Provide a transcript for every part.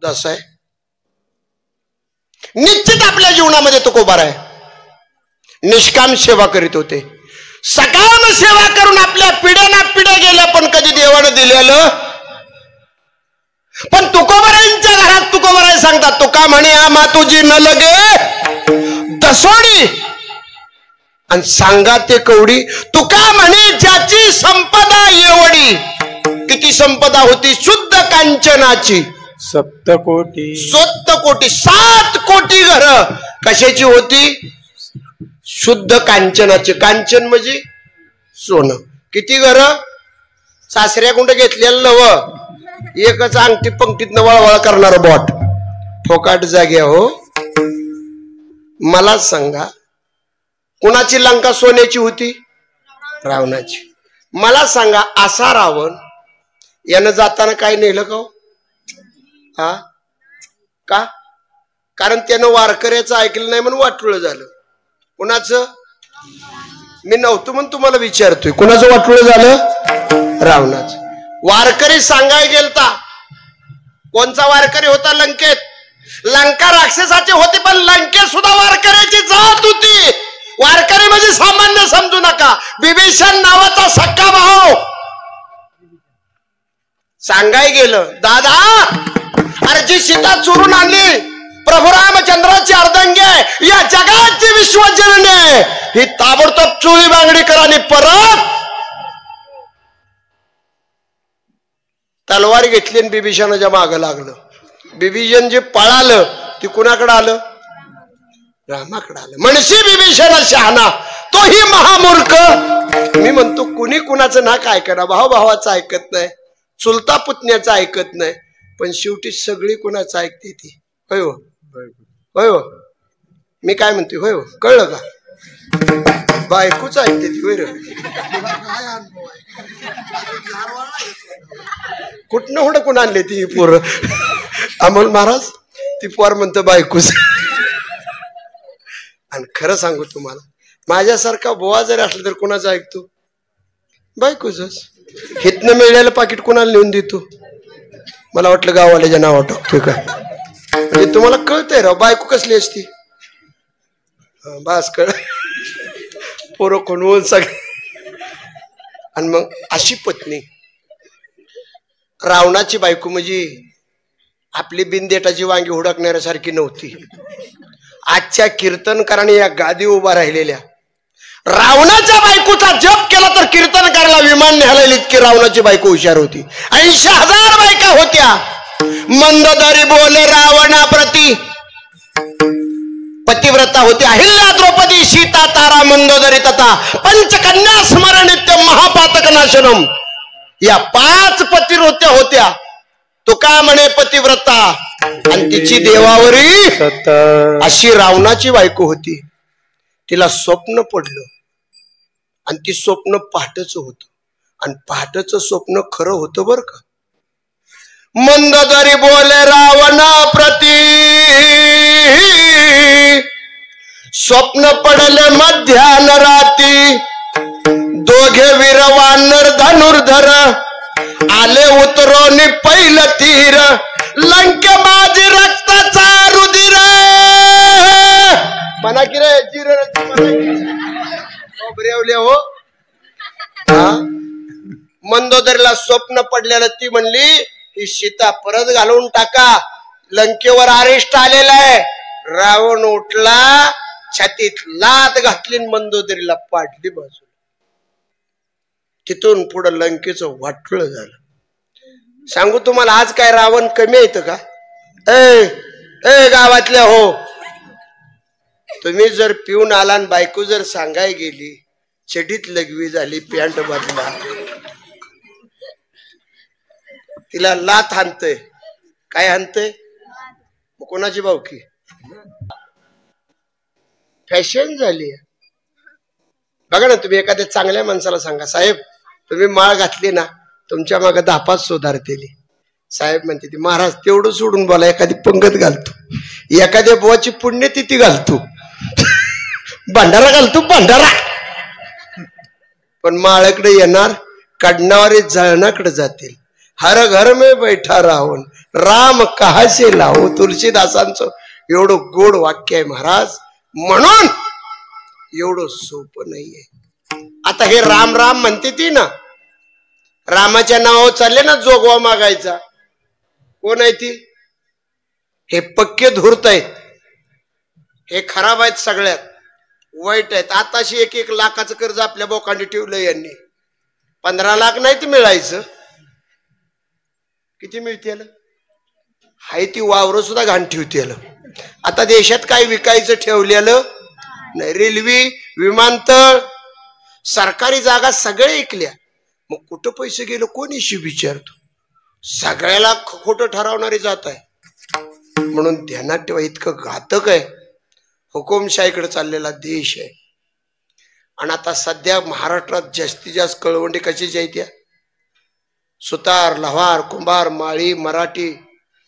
तसं आहे. निश्चित आपल्या जीवनामध्ये तुकोबार आहे. निष्काम सेवा करीत होते. सकाम सेवा करून आपल्या पिढ्याना पिढ्या गेल्या, पण कधी देवानं दिलेलं. पण तुकोबारांच्या घरात तुकोबाराय सांगतात, तुका म्हणे आम्हा तुझी न लगे दसोडी आणि सांगा ते कवडी. तुका म्हणे ज्याची संपदा एवढी. किती संपदा होती? शुद्ध कांचनाची. सप्तकोटी. 7 कोटी घर कशाची होती? शुद्ध कांचनाची. कांचन म्हणजे सोनं. किती घर? सासऱ्या कुंड घेतलेलं नव, एकच अंगठी पंक्तीत वळवळ करणार बॉट. ठोकाट जाग्या हो. मला सांगा, कुणाची लंका सोन्याची होती? रावणाची. मला सांगा, असा रावण यानं जाताना काय नेलं का? हा का? कारण त्यानं वारकऱ्याचं ऐकलं नाही म्हणून वाटुळ झालं. कुणाचं? मी नव्हतो म्हणून तुम्हाला विचारतोय. कुणाचं वाटुळ झालं? रावणाचं. वारकरी सांगाय गेलता. कोणचा वारकरी होता? लंकेत. लंका राक्षसाचे होते, पण लंकेत सुद्धा वारकऱ्याची जात होती. वारकरी म्हणजे सामान्य समजू नका. विभीषण नावाचा सक्का भाऊ सांगाय गेलं, दादा अरे जी सीता चोरून आणली, प्रभू रामचंद्राची अर्धांगी आहे, या जगाची विश्वजननी आहे, ही ताबडतोब चोळी बांगडी करा आणि परत तलवार घेतली आणि बिभीषणाच्या मागं लागलं. बिभीषण जे पळालं ते कुणाकडे आलं? रामाकडे आलं. म्हणशी बिभीषण शहाणा, तोही महामूर्ख. मी म्हणतो कुणी कुणाचं नाक ऐकना, भाऊ भावाचं ऐकत नाही, चुलता पुतण्याचं ऐकत नाही, पण शेवटी सगळी कुणाचं ऐकते ती. होय हो, होय हो. मी काय म्हणते, होय हो, कळलं का? बायकोच ऐकते ती. होय रे. कुठनं हुडकून आणले ती पोरं? अमोल महाराज ती पोर म्हणतं बायकोच. आणि खरं सांगू तुम्हाला, माझ्यासारखा बोवा जरी असला तर कोणाचं ऐकतो? बायकोच. हितनं मिळालेलं पाकिट कोणाला नेऊन देतो? मला वाटलं गावाल्याच्या नावा टाकतोय काय. म्हणजे तुम्हाला कळतंय राव बायको कसली असती. बास कळ पोरं कोण सगळे. आणि मग अशी पत्नी रावणाची बायको म्हणजे आपली बिनदेटाची वांगी हुडकणाऱ्यासारखी नव्हती. आजच्या कीर्तनकाराने या गादी उभा राहिलेल्या रावणाच्या बायकोचा जप केला तर कीर्तनकाराला विमान न्यायला इतकी रावणाची बायको हुशार होती. 80,000 बायका होत्या. मंदोदरी बोले रावणाप्रती, पतिव्रता होती अहिल्या, द्रौपदी, सीता, तारा, मंदोदरी तथा पंचकन्या स्मरणित्य महापातक नाशनम. या 5 पतिव्रत्या होत्या. तुका म्हणे पतिव्रता आणि तिची देवावरी अशी रावणाची बायको होती. तिला स्वप्न पडलं आणि ती स्वप्न पहाटच होत आणि पहाटच स्वप्न खरं होतं बर का. मंदोदरी बोले रावणा प्रती, स्वप्न पडले मध्यान राती, दोघे वीरवानर धनुर्धर, आले उतरून पहिलं तीर, लंके माझी रक्ताचा रुधिर. म्हणा की रे हो. मंदोदरीला स्वप्न पडलेलं. ती म्हणली ही सीता परत घालवून टाका, लंकेवर अरेस्ट आलेला आहे. रावण उठला, छातीत लात घातली, मंदोदरीला पाडली बाजू. तिथून पुढं लंकेचं वाटलं झालं. सांगू तुम्हाला आज काय रावण कमी येतं का? ए गावातल्या हो, तुम्ही जर पिऊन आला आणि बायको जर सांगाय गेली, चडीत लगवी झाली, पॅन्ट बदला, तिला लात हाणतय. काय हाणतय? कोणाची भावकी? फॅशन झाली. बघा ना, तुम्ही एखाद्या चांगल्या माणसाला सांगा, साहेब तुम्ही माळ घातली ना, तुमच्या मागे 10-5 सुधारतेली. साहेब म्हणते ती, महाराज तेवढं सोडून बोला, एखादी पंगत घालतो, एखाद्या बुवाची पुण्यतिथी घालतो, भंडारा घालतो, भंडारा. पण माळाकडे येणार, कडणावारे जळणाकडे जातील. हर घर में बैठा राहून राम कहासे लावू. तुलसीदासांचं एवढं गोड वाक्य आहे महाराज. म्हणून एवढं सोपं नाहीये. आता हे राम राम म्हणते ती ना, रामाच्या नावावर चालले ना जोगवा मागायचा. कोण आहे ती? हे पक्के धूर्त आहेत, हे खराब आहेत, सगळ्यात वाईट आहेत. आताशी 1-1 लाखाचं कर्ज आपल्या बोकांडी ठेवलं यांनी. 15 लाख नाही ते मिळायचं. किती मिळते? हाय ती वावर सुद्धा घाण ठेवते. आता देशात काय विकायचं ठेवलेलं नाही. रेल्वे, विमानतळ, सरकारी जागा सगळे ऐकल्या. मग कुठं पैसे गेलं कोणीशी विचारतो? सगळ्याला खोटं ठरवणारी जात आहे. म्हणून ध्यानात ठेवा, इतकं घातक आहे. हुकुमशाहीकडे चाललेला देश आहे. आणि आता सध्या महाराष्ट्रात जास्तीत जास्त कळवंडी कशाची आहे? त्या सुतार, लव्हार, कुंभार, माळी, मराठी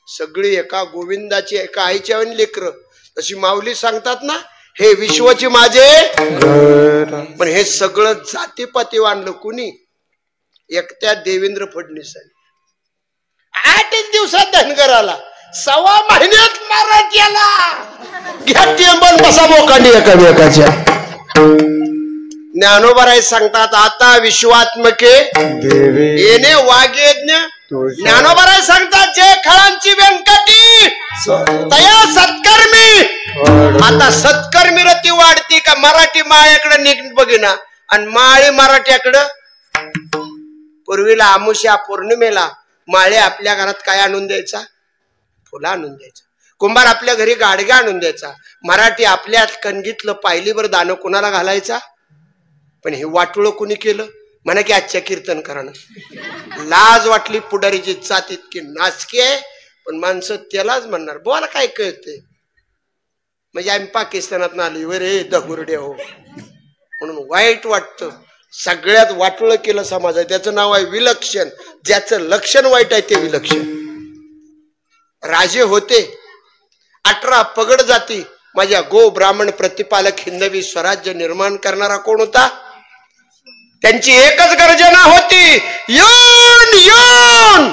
सगळी एका गोविंदाची, एका आईच्या लेकर. तशी माऊली सांगतात ना, हे विश्वाची माझे. पण हे सगळं जातीपाती आणलं कुणी? एकट्या देवेंद्र फडणवीसांनी. 8 दिवसात धनगर आला, 1.25 महिन्यात मराठ्याला घ्या टेंबल बसा बोकांडी एकामेकाच्या. ज्ञानोबा सांगतात आता विश्वात्मके येणे वागेज्ञ. ज्ञानोबा सांगतात जे खळांची व्यंकटी तया सत्कर्मी. आता सत्कर्मी रती वाढती का? मराठी माळ्याकडे निघ बघिना आणि माळी मराठ्याकडं. पूर्वीला आमुष्या पौर्णिमेला माळे आपल्या घरात काय आणून द्यायचा? फुलं आणून द्यायचा. कुंभार आपल्या घरी गाडगा आणून द्यायचा. मराठी आपल्या कणगीतलं पायलीवर दाणं कुणाला घालायचा? पण हे वाटोळं कुणी केलं? म्हणा की आजच्या कीर्तनकारानं लाज वाटली. पुढारीची जात इतकी नाचकी आहे, पण माणसं त्यालाच म्हणणार बोला काय कळते. म्हणजे आम्ही पाकिस्तानात आली रे दगुरडे हो, म्हणून वाईट वाटतं. सगळ्यात वाटोळं केलं समाज आहे. त्याचं नाव आहे विलक्षण. ज्याचं लक्षण वाईट आहे ते विलक्षण. राजे होते 18 पगड जाती. माझ्या गो ब्राह्मण प्रतिपालक हिंदवी स्वराज्य निर्माण करणारा कोण होता? त्यांची एकच गर्जना होती, येऊन येऊन.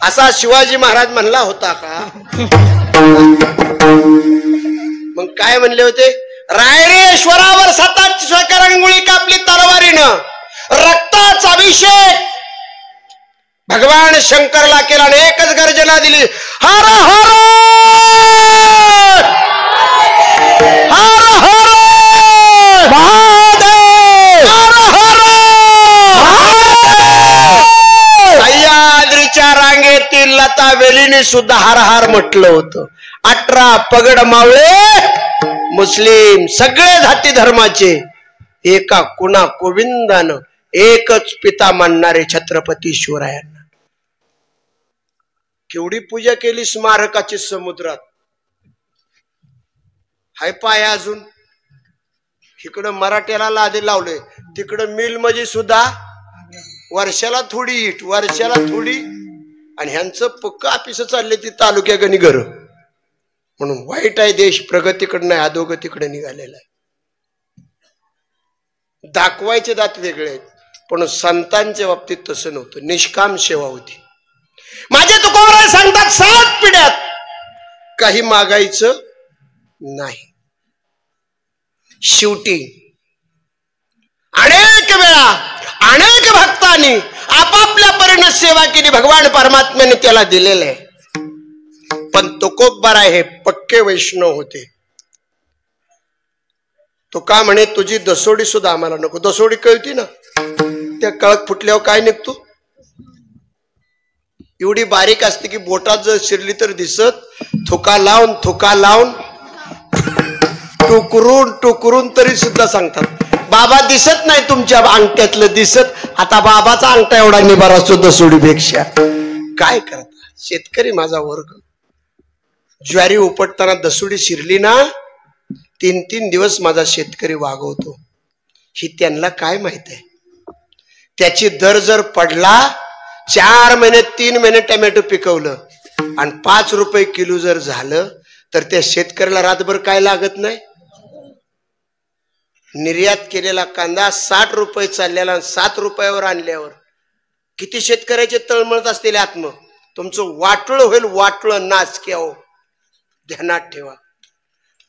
असा शिवाजी महाराज म्हणला होता का? मग काय म्हणले होते? रायरेश्वरावर 7 स्वकरंगुळी कापली तलवारीनं. रक्ताचा अभिषेक भगवान शंकरला केला आणि एकच गर्जना दिली, हर हर हर हर महादेव, हर हर सह्याद्रीच्या रांगेतील लता वेलीने सुद्धा हर हर म्हटलं होतं. 18 पगड मावळे मुस्लिम सगळे जाती धर्माचे एका कुणा गोविंदानं एकच पिता मानणारे छत्रपती शिवरायांना केवढी पूजा केली स्मारकाची समुद्रात. हाय पाय अजून. इकडं मराठ्याला लादे लावले, तिकडं मिल मध्ये सुद्धा वर्षाला थोडी इट, वर्षाला थोडी. आणि ह्यांचं पक्क ऑफिस चालले ती तालुक्या गणी घर. म्हणून वाईट आहे देश. प्रगतीकडे नाही अधोगतीकडे निघालेला आहे. दाखवायचे दात वेगळे आहेत, पण संतांच्या बाबतीत तसं नव्हतं. निष्काम सेवा होती. माझे तुकोबराय सांगतात 7 पिढ्यात काही मागायचं नाही. शेवटी अनेक वेळा अनेक भक्तांनी आपापल्या परीने सेवा केली. भगवान परमात्म्याने त्याला दिलेलं आहे. पण तुकोबराय हे पक्के वैष्णव होते. तो का म्हणे तुझी दसोडी सुद्धा आम्हाला नको. दसोडी कळती ना, त्या कळक फुटल्यावर काय निघतो? एवढी बारीक असते की बोटात जर शिरली तर दिसत. थुका लावून टुकरून टुकरून तरी सुद्धा सांगतात बाबा दिसत नाही तुमच्या अंगठ्यातलं दिसत. आता बाबाचा अंगठा एवढा निभार असतो दसोडीपेक्षा. काय करता शेतकरी माझा वर्ग. ज्वारी उपटताना दसोडी शिरली ना, 3-3 दिवस माझा शेतकरी वागवतो. ही त्यांना काय माहित आहे? त्याची दर जर पडला, 4 महिने 3 महिने टोमॅटो पिकवलं आणि 5 रुपये किलो जर झालं तर त्या शेतकऱ्याला रातभर काय लागत नाही. निर्यात केलेला कांदा 60 रुपये चाललेला 7 रुपयावर आणल्यावर किती शेतकऱ्याचे तळमळत असलेले आत्म, तुमचं वाटलं होईल, वाटलं नाचक्या हो, ध्यानात ठेवा.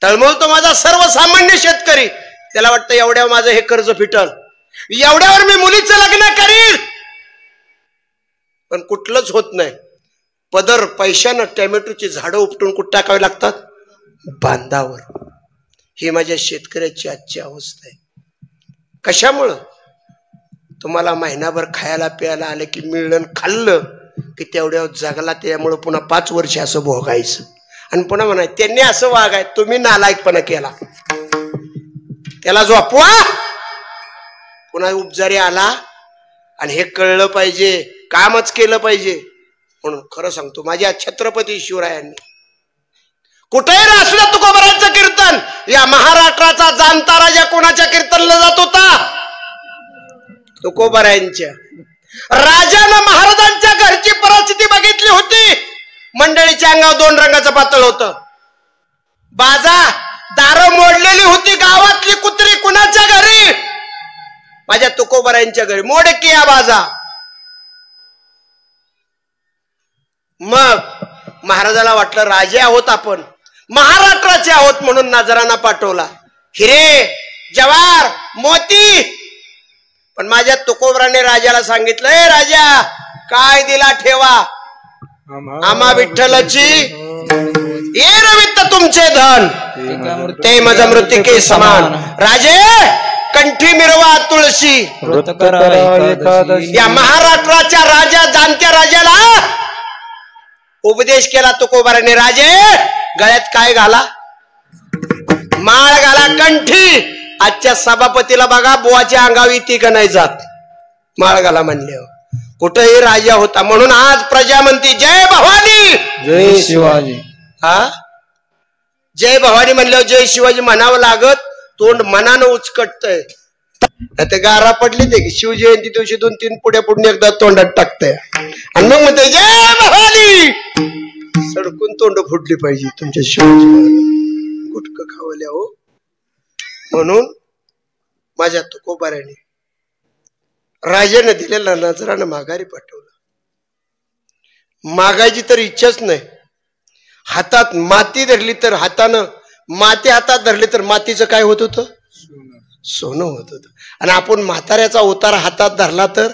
तळमळतो माझा सर्वसामान्य शेतकरी, त्याला वाटतं एवढ्या माझं हे कर्ज फिटल, एवढ्यावर मी मुलीचं लग्न करीन, पण कुठलंच होत नाही. पदर पैशानं टॅमॅटोची झाडं उपटून कुठं टाकावी लागतात? बांधावर. ही माझ्या शेतकऱ्याची आजची अवस्था आहे. कशामुळं? तुम्हाला महिनाभर खायला प्यायला आलं की मिळलं, खाल्लं की तेवढ्यावर जगला, त्यामुळं पुन्हा 5 वर्ष असं भोगायचं आणि पुन्हा म्हणाय त्यांनी असं वागाय, तुम्ही नालायकपणा केला, त्याला झोपवा. पुन्हा उपजारी आला आणि हे कळलं पाहिजे, कामच केलं पाहिजे. म्हणून खरं सांगतो, माझ्या छत्रपती शिवरायांनी कुठेही असू द्या तुकोबारायांचं कीर्तन, या महाराष्ट्राचा जाणता राजा कोणाच्या कीर्तनला जात होता? तुकोबारायांच्या. राजानं महाराजांच्या घरची परिस्थिती बघितली होती. मंडळीच्या अंगावर 2 रंगाचं पातळ होतं, बाजा दारं मोडलेली होती, गावातली कुत्री कुणाच्या घरी? माझ्या तुकोबारायांच्या घरी. मोडकी बाजा. मग महाराजाला वाटलं राजे आहोत आपण, महाराष्ट्राचे आहोत, म्हणून नजराना पाठवला, हिरे जवार मोती. पण माझ्या तुकोबराने राजाला सांगितलं, ए राजा, काय दिला ठेवा, आम्हा विठ्ठलाची ये रवित्त तुमचे धन, ते मज मृतिके समान. राजे कंठी मिरवा तुळशी. या महाराष्ट्राच्या राजा जाणत्या राजाला उपदेश केला तुकोबाराने, राजे गळ्यात काय घाला? माळ घाला, कंठी. आजच्या सभापतीला बघा, बुवाच्या अंगावी ती का नाही जात, माळ घाला म्हणल्यावर. कुठेही राजा होता. म्हणून आज प्रजा म्हणती जय भवानी, जय शिवाजी. हा, जय भवानी म्हणल्यावर जय शिवाजी म्हणावं लागत, तोंड मनानं उचकटतय. आता गारा पडली ते शिवजयंती दिवशी 2-3 पुढ्या पुढून एकदा तोंडात टाकतंय आणि मग म्हणते जय भवानी. सडकून तोंड फुटली पाहिजे तुमच्या शिवाजी महाराज, गुटकं खावल्या हो. म्हणून माझ्या तुकोबाराने राजाने दिलेला नजरानं माघारी पाठवलं. मागायची तर इच्छाच नाही. हातात माती धरली तर हातानं, माती हातात धरली तर मातीचं काय होत होतं? सोनं होत होतं. आणि आपण म्हाताऱ्याचा उतारा हातात धरला तर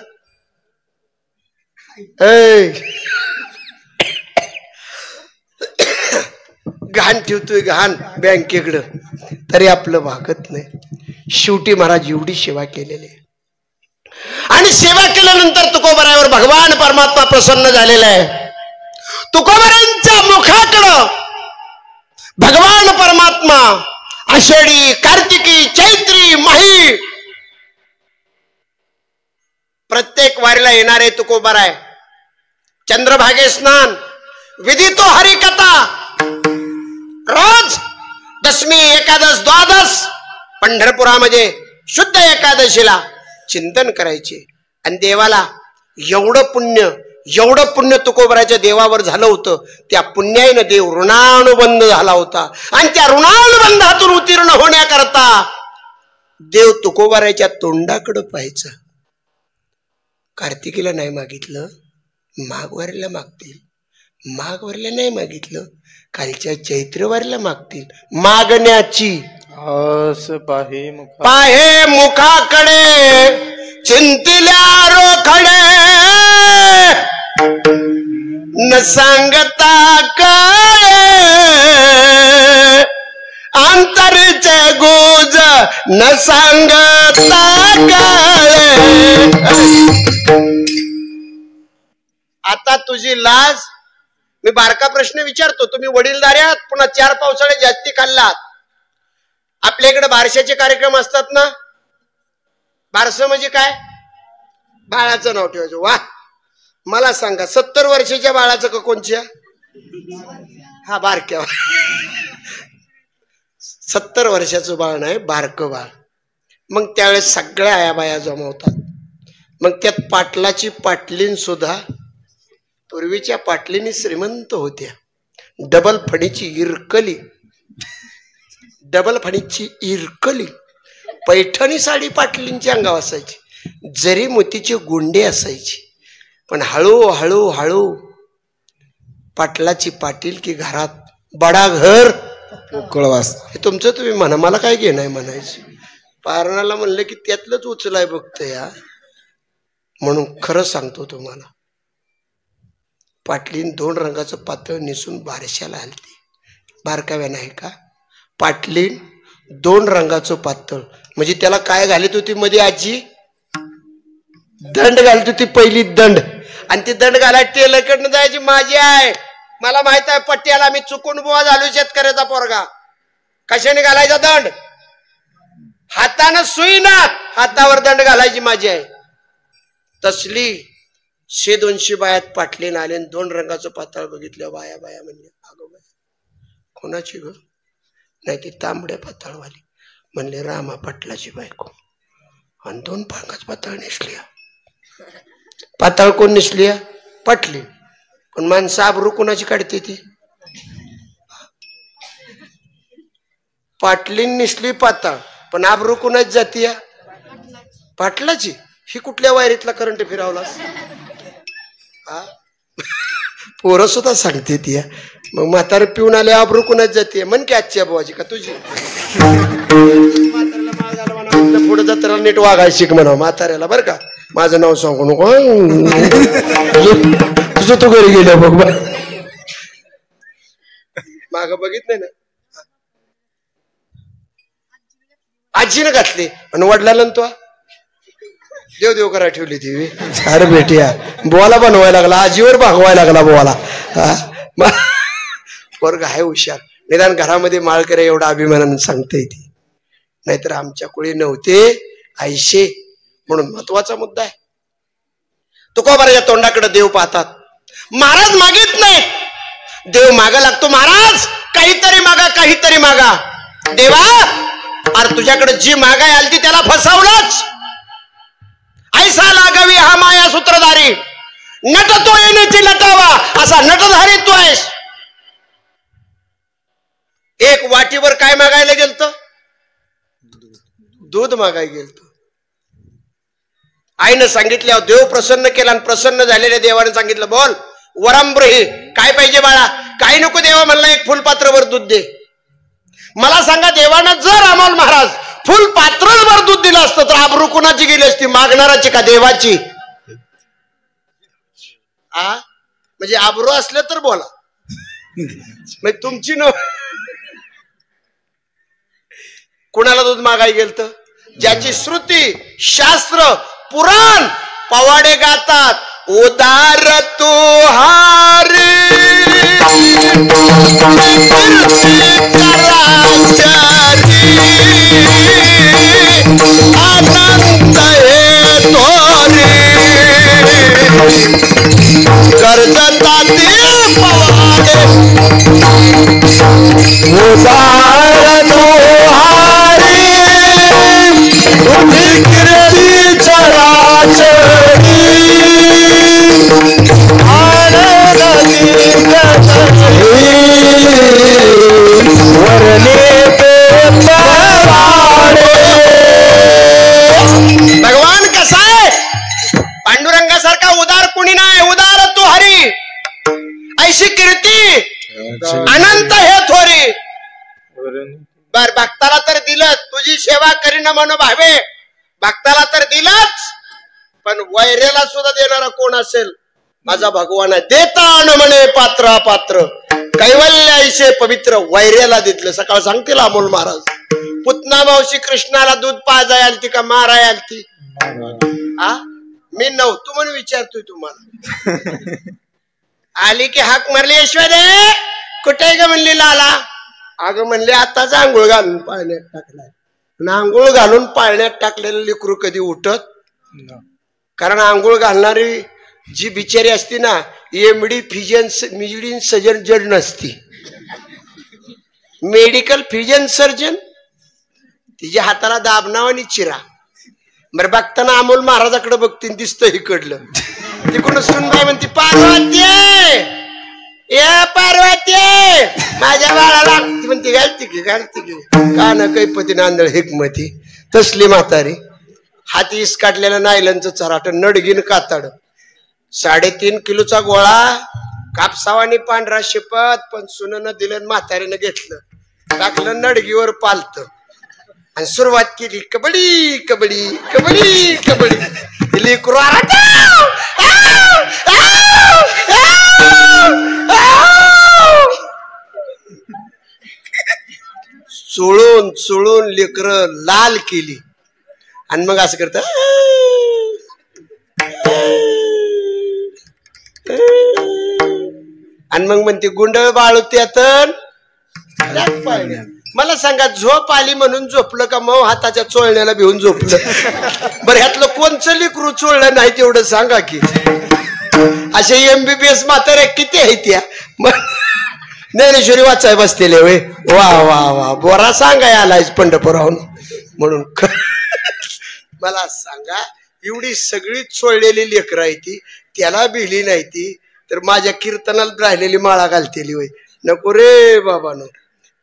घाण ठेवतोय, घाण बँकेकडं, तरी आपलं भागत नाही. शेवटी महाराज एवढी सेवा केलेली, आणि सेवा केल्यानंतर तुकोबारावर भगवान परमात्मा प्रसन्न झालेला आहे. तुकोबारांच्या मुखाकडं भगवान परमात्मा आषाढी, कार्तिकी, चैत्री, माही प्रत्येक वारीला येणारे तुकोबाराय. चंद्रभागे स्नान, विधितो हरिकथा, रोज दशमी, एकादश, द्वादश पंढरपुरामध्ये शुद्ध एकादशीला चिंतन करायचे. आणि देवाला एवढं पुण्य तुकोबाराच्या देवावर झालं होतं. त्या पुण्याईनं देव ऋणानुबंध झाला होता. आणि त्या ऋणानुबंधातून उत्तीर्ण होण्याकरता देव तुकोबाराच्या तोंडाकडे पाहायचा. कार्तिकीला नाही मागितलं, माघवारीला मागतील. माघवारीला नाही मागितलं, कालच्या चैत्रवारीला मागतील. मागण्याची पाहे मुखाकडे, चिंतिल्या रोखडे, न सांगता काय अंतरचे गुज, न सांगता काय. आता तुझी लाज. मी बारका प्रश्न विचारतो, तुम्ही वडीलधारे आहात, पुन्हा 4 पावसाळे जास्ती खाल्लात. आपल्या इकडे बारशाचे कार्यक्रम असतात ना. बारस म्हणजे काय? बाळाचं नाव ठेवायचं. वा, मला सांगा 70 वर्षाच्या बाळाचं का कोणच्या? हा, बारक्या. 70 वर्षाचं बाळ नाही, बारकं बाळ. मग त्यावेळेस सगळ्या आया बाया जमवतात. मग त्यात पाटलाची पाटलीन सुद्धा, पूर्वीच्या पाटलीनी श्रीमंत होत्या. डबल फणीची इरकली पैठणी साडी पाटलींच्या अंगावर असायची. जरी मोतीचे गोंडे असायचे. पण हळू हळू पाटलाची पाटील की घरात बडा घर कळवास. हे तुमचं तुम्ही म्हणा, मला काय घेणं आहे म्हणायचं. पारणाला म्हणलं की त्यातलंच उचलाय बघतं या. म्हणून खरं सांगतो तुम्हाला, पाटलीन 2 रंगाचं पातळ नेसून बारशाला आलती. बारकाव्या नाही का? पाटलीन 2 रंगाचं पातळ म्हणजे त्याला काय घालीत होती मध्ये आजी? दंड घालत होती, पहिली दंड. आणि ती दंड घालायला टेलरकडनं जायची. माझी आहे, मला माहित आहे पट्ट्याला मी चुकून बुवा झालो शेतकऱ्याचा पोरगा. कशाने घालायचा दंड? हातानं सुई ना हातावर दंड घालायची माझी आहे. तसली 100-200 बायात पाटलीन आले. 2 रंगाचं पातळ बघितलं. बाया म्हणले अगं बाय कोणाची ग? नाही ती तांबड्या पातळवाली. म्हणले रामा पाटलाची बायको. आणि 2 पांगाच पातळ नेसली. पातळ कोण नेसली? पाटली. पण माणसं आबरू कोणाची काढते ती? पाटलीन नेसली पातळ, पण आबरू कोणाची जाती? पाटलाची. ही कुठल्या वायरीतला करंट फिरावलास? पोरं सुद्धा सांगते ती. मग म्हातारे पिऊन आले आबरू कोणाच जाते? म्हण की आजच्या बुवाची का तुझी? म्हाताऱ्याला माळ घाला म्हणा, पुढे जाताना नीट वागायला शिक म्हणा म्हाताऱ्याला. बरं का? माझं नाव सांगू नको. तुझं तू घरी गेलं बघ. माग बघितलं ना आजीनं घातली आणि वडिलांना तो देव करा ठेवली ती. अरे बेटिया बोवाला बनवायला लागला, आजीवर भागवायला लागला बोवाला. पोरग आहे हुशार. निदान घरामध्ये माळ करे एवढा अभिमानानं सांगता येते. नाहीतर आमच्या कुळी नव्हते आईशे. म्हणून महत्वाचा मुद्दा आहे. तुकोबाराच्या तोंडाकडे देव पाहतात. महाराज मागित नाही, देव मागा लागतो. महाराज काहीतरी मागा, काहीतरी मागा. देवा अरे तुझ्याकडे जी मागाय आलती त्याला फसवलंच. ऐसा लागावी हा माया सूत्रधारी. नटतो येण्याची नटावा असा नटधारी तू आहेस. एक वाटीवर काय मागायला गेलत? दूध मागायला गेलत. आईनं सांगितलं, देव प्रसन्न केला आणि प्रसन्न झालेल्या देवाने सांगितलं बोल वरंब्रही काय पाहिजे बाळा? काय नको देवा म्हणला, 1 फुलपात्रभर दूध दे. मला सांगा देवानं जर अमोल महाराज फुलपात्रभर दूध दिलं असतं तर आबरू कुणाची गेली असती? मागणाराची का देवाची? म्हणजे आबरू असलं तर बोला, म्हणजे तुमची न. कुणाला दूध मागाय गेलत? ज्याची श्रुती शास्त्र पुराण पवाडे गातात. उदार तू हारी आनंद हे तोरी कर्जताती पवाडे. उदार तू हारी तुझी कीर्ती चराचरी भगवान कसा आहे? पांडुरंगासारखा उदार कुणी नाही. उदार तू हरी ऐशी कीर्ती अनंत हे थोरी. बर भक्ताला तर दिलं, तुझी सेवा करीन म्हणून भावे. भक्ताला तर दिलंच, पण वैरेला सुद्धा देणारा कोण असेल? माझा भगवान आहे. देता अन म्हणे पात्र अपात्र कैवल्य ऐसे पवित्र. वैर्याला दिलं. सकाळ सांगतील अमोल महाराज, पुतना मावशी कृष्णाला दूध पाजाय आलती का माराय आलती? मी नव्हतो म्हणून विचारतोय तुम्हाला. आली की हाक मारली, यशोदे कुठे ग म्हणली? लाला. अगं म्हणले आताच आंघोळ घालून पाळण्यात टाकलाय. आंघोळ घालून पाळण्यात टाकलेलं लेकरू कधी उठत? कारण आंघोळ घालणारी जी बिचारी असती ना, एमडी फिजियन सर्जन नसती, मेडिकल फिजियन सर्जन. तिच्या हाताला दाबनाव आणि चिरा. बरं बघताना अमोल महाराजाकडे बघते, दिसतं इकडलं. तिकडून सुनबाई म्हणते पार्वती ए पार्वती माझ्या बाळाला. ती म्हणते घालती की का ना कैपती नांदळ हिकमती. तसली म्हातारी. हाती इस काढलेलं नायलनचं चराट नडगीन कातड. 3.5 किलोचा गोळा, कापसावानी पांढरा शिपत, पण सुननं दिलं म्हातारीनं घेतलं, टाकलं नडगीवर पालत आणि सुरुवात केली कबड्डी कबड्डी कबड्डी कबड्डी. लेकरू चोळून चोळून लेकर लाल केली आणि मग असं करत आणि मग म्हणते गुंडळ बाळू त्यात. मला सांगा झोप आली म्हणून झोपलं का मग हाताच्या चोळण्याला भिवून झोपलं? बरं ह्यातलं कोणचं लेकरू चोळलं नाही तेवढं सांगा की. असे MBBS म्हातारे किती आहे त्या? ज्ञानेश्वरी वाचाय बसलेले वय. वा वा वा बोरा सांगाय आलायच पंढरपुराहून म्हणून. मला सांगा एवढी सगळी चोळलेली लेकरं आहे ती, त्याला भिली नाही ती, तर माझ्या कीर्तनाला राहिलेली माळा घालतेली वय. नको रे बाबानो.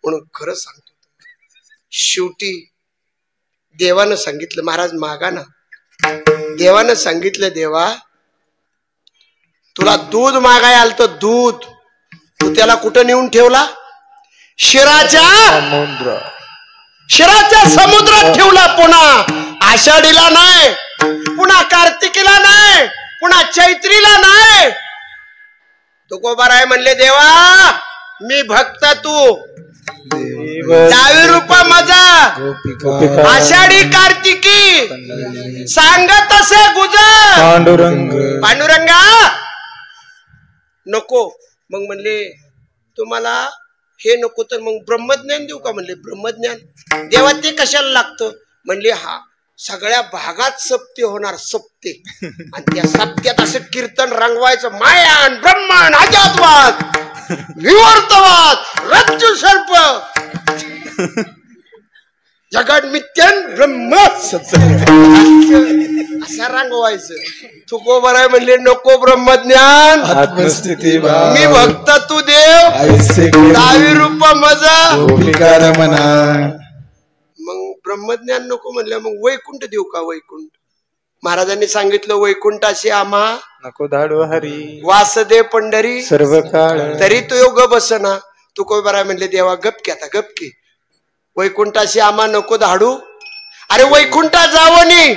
म्हणून खरं सांगतो शेवटी देवानं सांगितलं महाराज मागा ना. देवानं सांगितलं देवा तुला दूध मागाय आलत दूध, तू त्याला कुठं नेऊन ठेवला? शिराच्या समुद्रात ठेवला. पुन्हा आषाढीला नाही, पुन्हा कार्तिकीला नाही, पुन्हा चैत्रीला नाही. तुकोबाराय म्हणले देवा मी भक्त तू डावी रूपा माझा आषाढी कार्तिकी सांगत असे गुजर पांडुरंगा नको. मग म्हणले तुम्हाला हे नको तर मग ब्रह्मज्ञान देऊ का? म्हणले ब्रह्मज्ञान देवा ते कशाला लागतं? म्हणले हा सगळ्या भागात सप्ते होणार सप्ते, आणि त्या सप्त्यात असं कीर्तन रंगवायचं. मायान ब्रह्मांड अजातवाद विवर्तवाद रज्जू सर्प जगत मिथ्यान ब्रह्म असं रंगवायचं. तुकोबाराय म्हणले नको ब्रह्मज्ञान आत्मस्थिती मी भक्त तू देव डावी रूप मजा म्हणा. मग ब्रह्मज्ञान नको म्हणलं मग वैकुंठ देऊ का? वैकुंठ महाराजांनी सांगितलं वैकुंठाशी आम्हा नको धाडू हरी वासदे पंढरी सर्व काळ तरी तो योग बसना. तुकोबाराय म्हणले देवा गपके आता गपके वैकुंठाशी आम्हा नको धाडू. अरे वैकुंठात जावनी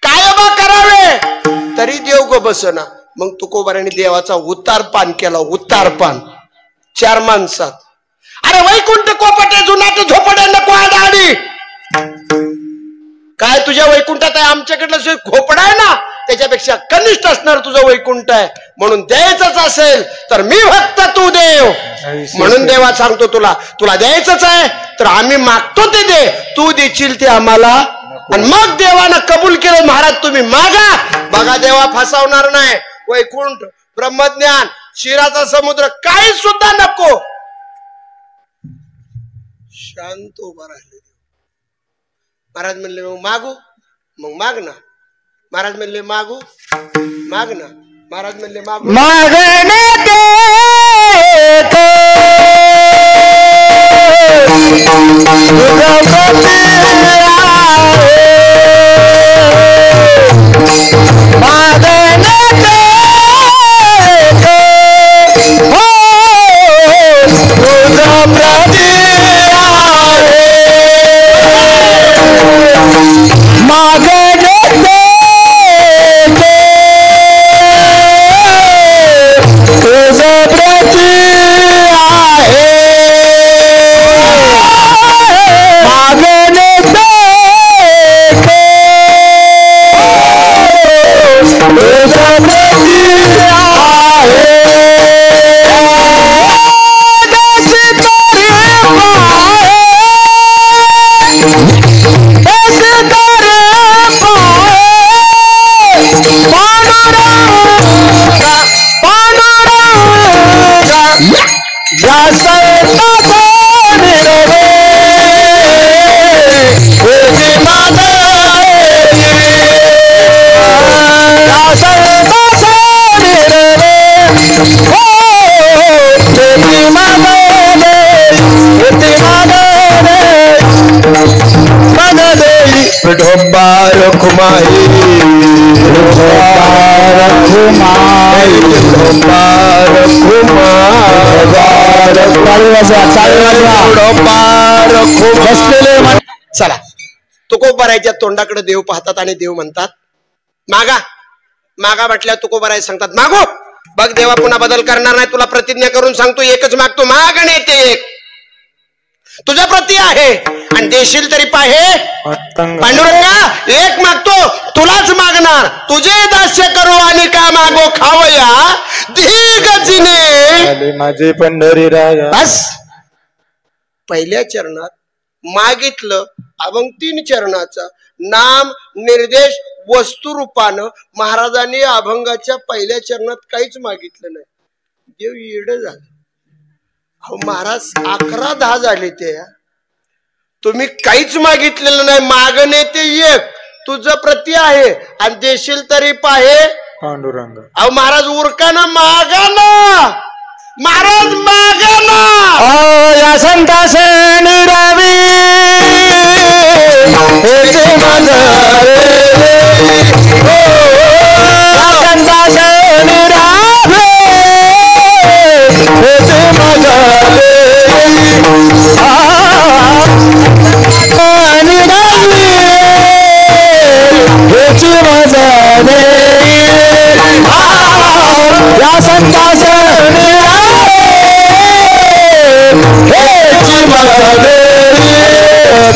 काय बा करावे तरी देव ग बसना. मग तुकोबाराने देवाचा उतारपान केला. उतारपान 4 माणसात. अरे वैकुंठ कोपटे जुनाट झोपडे नको आडाडी. काय तुझ्या वैकुंठात आहे? आमच्याकडलं खोपडा आहे ना त्याच्यापेक्षा कनिष्ठ असणार तुझं वैकुंठ आहे. म्हणून द्यायचंच असेल तर मी भक्त तू देव. म्हणून देवा सांगतो तुला तुला द्यायचंच आहे तर आम्ही मागतो ते दे, तू देशील ते आम्हाला. आणि मग देवानं कबूल केलं महाराज तुम्ही मागा. बघा देवा फसवणार नाही. वैकुंठ ब्रह्मज्ञान शिराचा समुद्र काही सुद्धा नको. शांत उभा राहिले. महाराज म्हणले मग मागू. मग माग ना. महाराज म्हणले मागू माग ना. महाराज म्हणले मागू मागणे ढोबार खुमाई चला तुकोबारायच्या तोंडाकडे देव पाहतात आणि देव म्हणतात मागा मागा म्हटल्या तुकोबाराय सांगतात मागो बघ देवा पुन्हा बदल करणार नाही तुला प्रतिज्ञा करून सांगतो एकच मागतो माग आणि ते एक तुझ्या प्रती आहे आणि देशील तरी पाहे पांडुरंगा एक मागतो तुलाच मागणार तुझे दास्य करू आणि का मागो खावया गजीने माझे पंढरी राया बस पहिल्या चरणात मागितलं अभंग 3 चरणाचा नाम निर्देश वस्तू रूपानं महाराजांनी अभंगाच्या पहिल्या चरणात काहीच मागितलं नाही देव येड झालं अहो महाराज 11-10 झाले ते तुम्ही काहीच मागितलेलं नाही मागणे ते एक तुझं प्रती आहे आणि देशील तरी पाहे पांडुरंग अहो महाराज उरकाना मागा ना महाराज मागा ना या संतास निरावी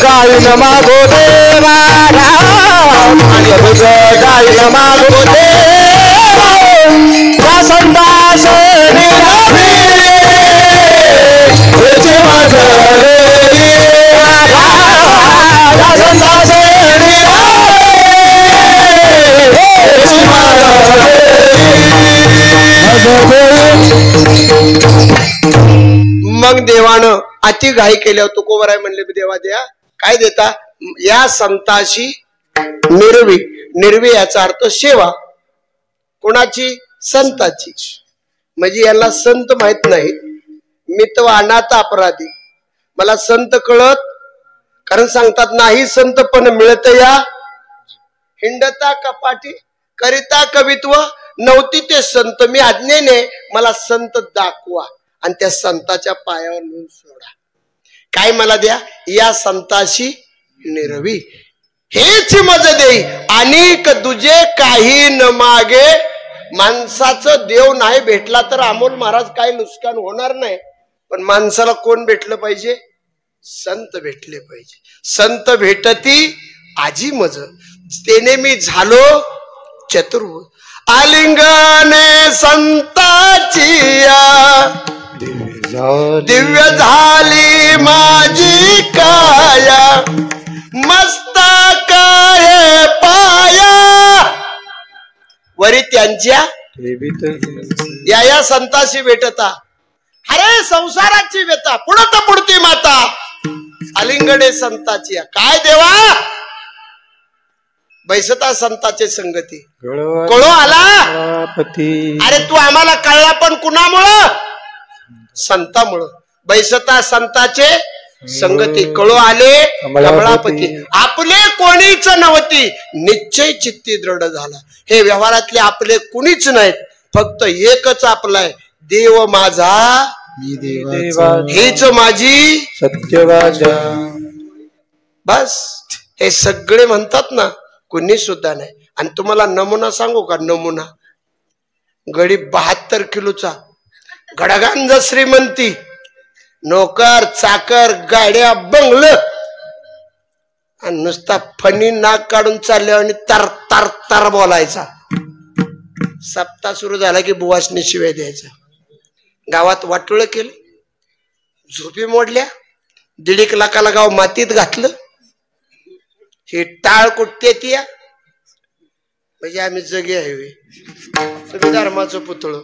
गायन मागो देवा गायन मागो देवा या संतास निरावी मग देवानं अति घाई केल्यावर तुकोबराय म्हणले देवा द्या काय देता या संताशी निर्वी निर्वी याचा अर्थ सेवा कोणाची संताची म्हणजे याला संत माहित नाही मी तो अनाथ अपराधी मला संत कळत कारण सांगतात नाही संत पण मिळत या हिंडता कपाटी करिता कवित्व नव्हती ते संत मी आज्ञेने मला संत दाखवा आणि त्या संताच्या पायावर नेऊन सोडा काय मला द्या या संताशी निरवी हेच मज देई अनेक दुजे काही न मागे माणसाचं देव नाही भेटला तर अमोल महाराज काय नुकसान होणार नाही पण माणसाला कोण भेटलं पाहिजे संत भेटले पाहिजे संत भेटती आजी मज तेने मी झालो चतुर्भुज आलिंगने संताची दिव्य झाली माझी काया मस्तकाये पाया वरी त्यांच्या या संताशी भेटता अरे संसाराची व्यथा पुढत पुढती माता आलिंगने संताची काय देवा बैसता संताचे संगती कळो आला अरे तू आम्हाला कळला पण कुणामुळं संतामुळं बैसता संताचे संगती कळो आले कमळापती आपले कोणीच नव्हती निश्चय चित्ती दृढ झाला हे व्यवहारातले आपले कुणीच नाहीत फक्त एकच आपलाय देव माझा हेच माझी सत्यवाचा बस हे सगळे म्हणतात ना कुणी सुद्धा नाही आणि तुम्हाला नमुना सांगू का नमुना गडी 72 किलोचा गडगांज श्रीमंती नोकर चाकर गाड्या बंगल आणि नुसता फणी नाक काढून चालले आणि तर तर तर बोलायचा सप्ताह सुरू झाला की बुवासनी शिव्या द्यायचा गावात वाटोळ केलं झोपी मोडल्या 1.5 लाखाला गाव मातीत घातलं हे टाळ कुठते ती म्हणजे आम्ही जगे आहे तुम्ही धर्माचं पुतळ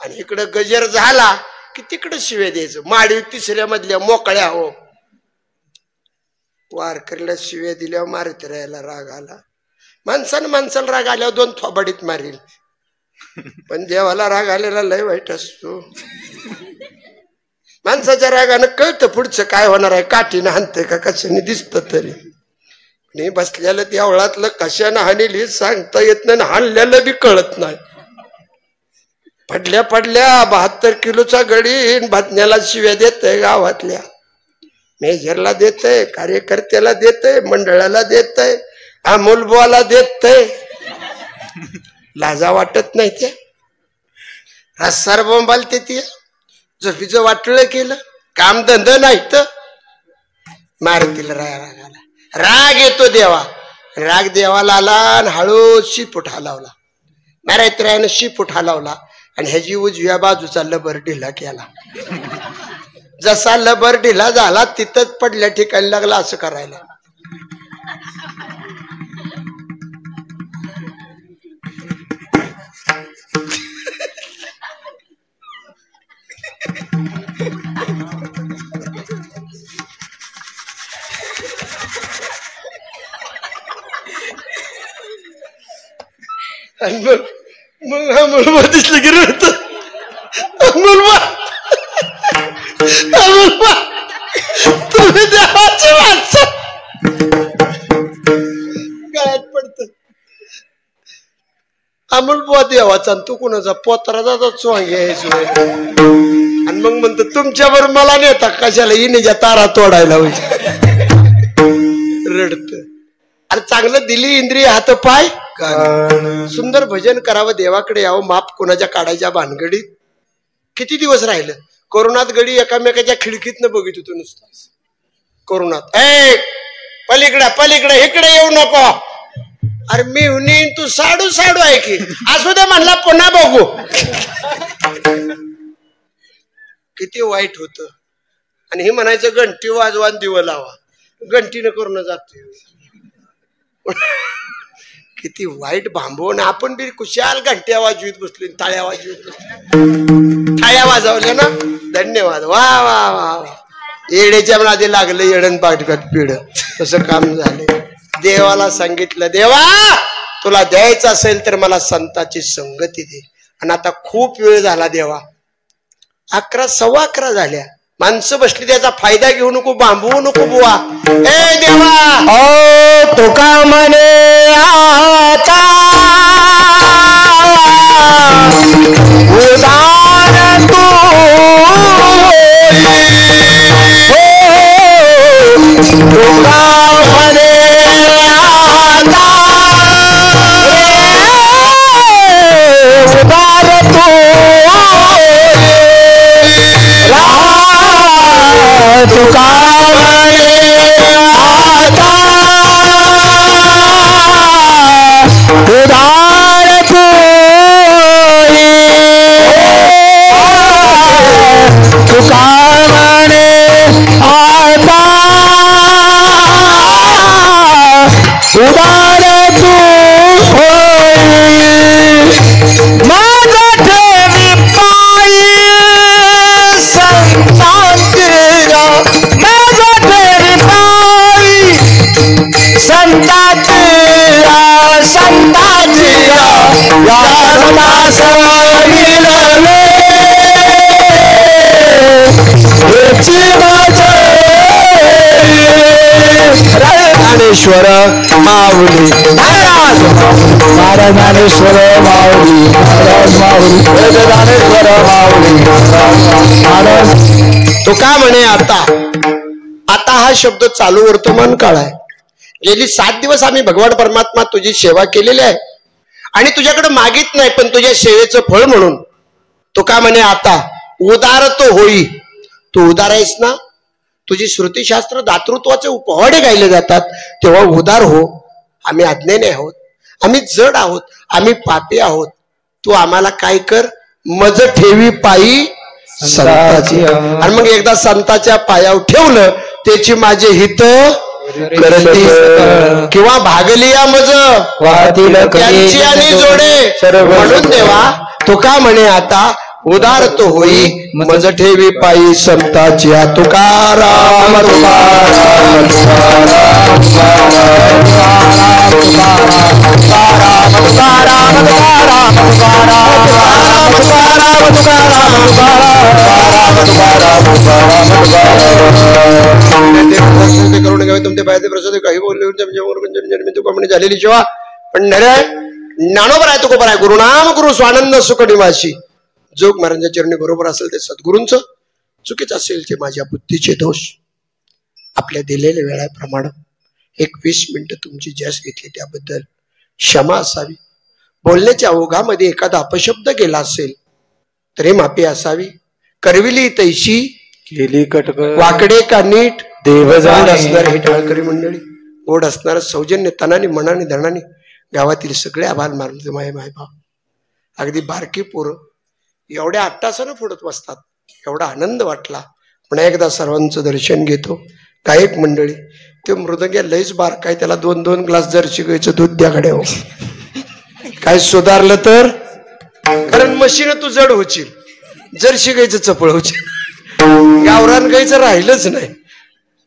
आणि इकडं गजर झाला की तिकडं शिव्या द्यायचं माडी 3ऱ्या मधल्या मोकळ्या हो वारकरीला शिव्या दिल्यावर मारत राहायला राग आला माणसाला राग आल्यावर 2 थोबाडीत मारील पण देवाला राग आलेला लय वाईट असतो माणसाच्या रागानं कळतं पुढचं काय होणार आहे काठीनं हाणतंय का कशाने दिसत तरी बसलेलं त्या वळातलं कशानं हाणील हे सांगता येत नाही हाणलेलं बी कळत नाही पडल्या पडल्या 72 किलोचा गडी भातण्याला शिव्या देतय, गावातल्या मेजरला देतय, कार्यकर्त्याला देतय, मंडळाला देतय, अमोलबुवाला देतय. लाजा वाटत नाही ते. रस्सार बोंबाल ते ती झोपीचं वाटलं केलं, काम धंदा नाही तर मारतील. रागाला राग येतो देवा. राग देवाला आला आणि हळूच शिपूट हलावला. मारायत्रायानं शिपूट हलावला आणि ह्याची उजव्या बाजूचा लबर ढिला केला. जसा लबर ढिला झाला तिथंच पडल्या ठिकाणी लागला असं करायला. आणि मग अमोलबा दिसलं की रडत. अमोलबा तुम्ही देवाची माणसं. गळ्यात पडत. अमोलबा देवाचा तू कुणाचा पोतरा जाता चोंग आणि मग म्हणतो तुमच्यावर मला नेता कशाला इनेच्या तारा तोडायला होईल. रडत. अरे चांगलं दिली इंद्रिय हात पाय, सुंदर भजन करावं, देवाकडे यावं, माप कोणाच्या काढायच्या भानगडीत. किती दिवस राहिलं कोरोनात गडी एकामेकाच्या खिडकीतनं बघित होतो नुसतं कोरोनात. ए पलीकडे पलीकडे इकडे येऊ नको. अरे मी हुनी तू साडू साडू आहे की असू दे म्हणला पुन्हा बघू. किती वाईट होत. आणि हे म्हणायचं घंटी वाजवा दिवं लावा. घंटीनं करून जातो. किती वाईट भांबवून. आपण बी कुशाल घंट्या वाजवीत बसलो, टाळ्या वाजवीत बसलो. टाळ्या वाजवल्या ना, धन्यवाद, वा वा वा वा. येड्याच्या आधी लागलं येडन पाठकट पिढ. तसं काम झालं. देवाला सांगितलं देवा तुला द्यायचं असेल तर मला संताची संगती दे. आणि आता खूप वेळ झाला देवा. 11 सव्वा 11 झाल्या. माणसं बसली त्याचा फायदा घेऊ नको, बांबवू नको बुवा. ए देवा ओ तुका म्हणे आता उदार तू तुका म्हणे आता उदार तू तुका उदार तू तुका म्हणे आता उदार तू माझा ठेवी पायी संतांतीरा, माझा ठेवी पायी संतांतीरा, संतांतीरा या सविलले ज्ञानेश्वर माऊली महाराज, महाराज ज्ञानेश्वर माऊली महाराज, माऊली ज्ञानेश्वर माऊली महाराज. तुका म्हणे आता. आता हा शब्द चालू वर्तमान काळ आहे. गेली 7 दिवस आम्ही भगवान परमात्मा तुझी सेवा केलेली आहे आणि तुझ्याकडे मागित नाही, पण तुझ्या सेवेचं फळ म्हणून तुका म्हणे आता उदार तो होई. तू उदार आहेस ना. तुझी श्रुतीशास्त्र दातृत्वाचे उपवाडे गायले जातात, तेव्हा उदार हो. आम्ही अज्ञानी आहोत, आम्ही जड आहोत, आम्ही पापी आहोत. तू आम्हाला काय कर, मज ठेवी पायी संताची. आणि मग एकदा संताच्या पायावर ठेवलं त्याची माझे हित करती किंवा भागलिया मज त्यांची आणि जोडे. म्हणून देवा तुका म्हणे आता उदार तो होई, मज ठेवी पायी संताची. तुकाराम तुकाराम तुकाराम तुकाराम तुकाराम तुकाराम तुकाराम तुकाराम करून घ्यावे तुमचे पाहिजे प्रसाद. काही बोलले तुका म्हणे झालेली शिवा पण नरे ज्ञानोबर आहे तुकोबर आहे. गुरुनाम गुरु स्वानंद सुख निवासी. जोग महाराजांच्या चरणी बरोबर असेल ते सद्गुरूंचं, चुकीचं असेल ते माझ्या बुद्धीचे दोष. आपल्या दिलेल्या वेळाप्रमाणे 20 मिनिटं तुमची जास्त घेतली त्याबद्दल क्षमा असावी. बोलण्याच्या ओघामध्ये एखादा अपशब्द गेला असेल तरी माफी असावी. करविली तैशी केली कटक वाकडे का नीट देव गोड असणार हे टाळकरी मंडळी, गोड असणार सौजन्य तनाने मनाने धनाने गावातील सगळे आभार मानले. माय भाव अगदी बारकी पोरं एवढ्या अट्टासानं फोडत बसतात. एवढा आनंद वाटला. पुन्हा एकदा सर्वांचं दर्शन घेतो. गायक मंडळी ते मृदंग्या लईच बारकाय, त्याला 2-2 ग्लास जर्सी गायचं दूध द्याकडे हो. काय सुधारलं तर, कारण मशीन तू जड होशील, जर्सी गायचं चपळ होशील, गावरान गायचं राहिलंच नाही.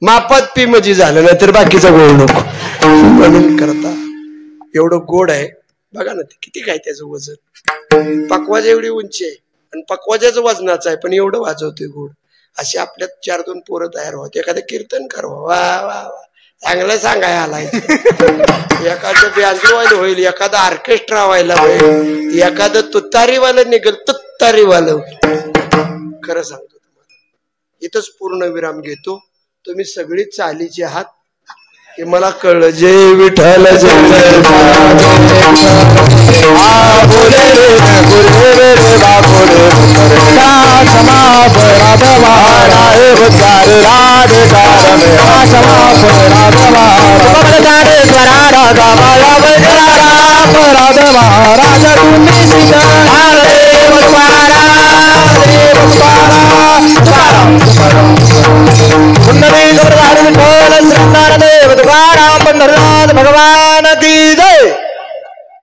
मापात पी म्हणजे झालं नाही तर बाकीचा गोड नको म्हणून करता. एवढं गोड आहे बघा ना, ते किती काय त्याचं वजन. पकवाजा एवढी उंची आहे आणि पकवाजाचं वजनाचं आहे, पण एवढं वाजवतोय गोड. असे आपल्यात 4-2 पोरं तयार होत. एखादं कीर्तन कर, वा वा वा चांगलं सांगाय आलाय. एखादं ब्याजू व्हायला होईल, एखादं ऑर्केस्ट्रा व्हायला होईल, एखादं तुतारीवालं निघेल, तुतारीवालं. खरं सांगतो तुम्हाला, इथंच पूर्ण विराम घेतो. तुम्ही सगळी चालीचे आहात हे मला कळलं. जय विठ्ठल जय भगवान की जय.